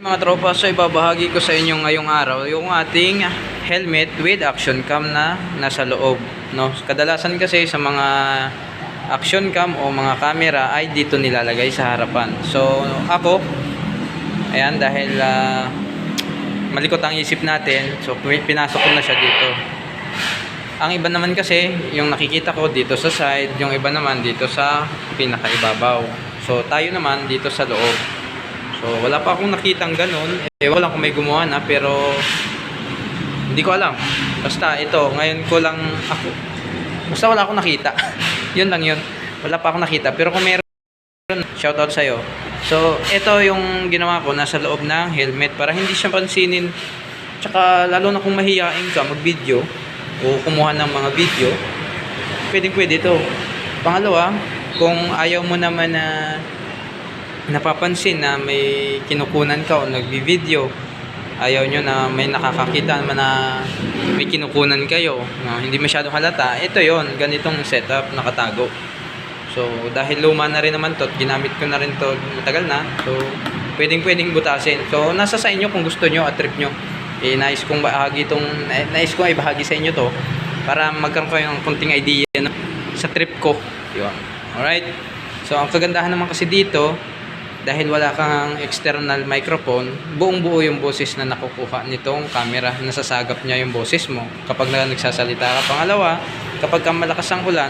Mga tropa, so ibabahagi ko sa inyo ngayong araw yung ating helmet with action cam na nasa loob, no? Kadalasan kasi sa mga action cam o mga camera ay dito nilalagay sa harapan. So ako, ayan, dahil malikot ang isip natin, so pinasok ko na siya dito. Ang iba naman kasi, yung nakikita ko dito sa side, yung iba naman dito sa pinakaibabaw. So tayo naman dito sa loob. So, wala pa akong nakitang ganun. Wala kung may gumawa na, pero hindi ko alam. Basta ito, ngayon ko lang ako. Basta wala akong nakita. Yun lang yun. Wala pa akong nakita. Pero kung meron, shoutout sa'yo. So, ito yung ginawa ko, nasa loob ng helmet para hindi siya pansinin. Tsaka, lalo na kung mahihain ka mag-video o kumuha ng mga video, pwede ito. Pangalawa, kung ayaw mo naman na napapansin na may kinukunan ka o nagbi-video, ayaw nyo na may nakakakita naman na may kinukunan kayo, no? Hindi masyadong halata, ito yon, ganitong setup nakatago. So dahil luma na rin naman to, ginamit ko na rin to matagal na, so pwedeng butasin. So nasa sa inyo kung gusto nyo at trip nyo. Nais kong ibahagi sa inyo to para magkaroon kayo ng konting idea, no? Sa trip ko yun. Alright, so ang kagandahan naman kasi dito, dahil wala kang external microphone, buong buo yung boses na nakukuha nitong camera. Nasasagap niya yung boses mo kapag nagsasalita ka. Pangalawa, kapag malakas ang ulan,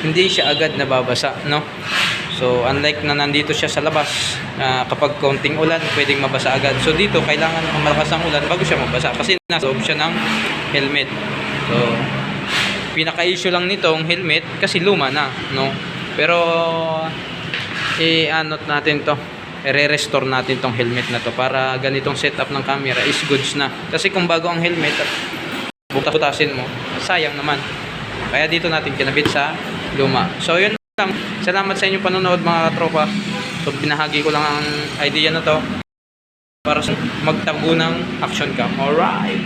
hindi siya agad nababasa, no? So unlike na nandito siya sa labas, kapag konting ulan pwedeng mabasa agad. So dito kailangan malakas ang ulan bago siya mabasa kasi nasa loob siya ng helmet. So pinaka-issue lang nitong helmet kasi luma na, no? Pero i-anot natin to, i-restore natin tong helmet na to para ganitong setup ng camera is goods na. Kasi kung bago ang helmet at butas-butasin mo, sayang naman. Kaya dito natin kinabit sa luma. So yun lang. Salamat sa inyong panonood mga katropa. So binahagi ko lang ang idea na to para magtago ng action cam. Alright!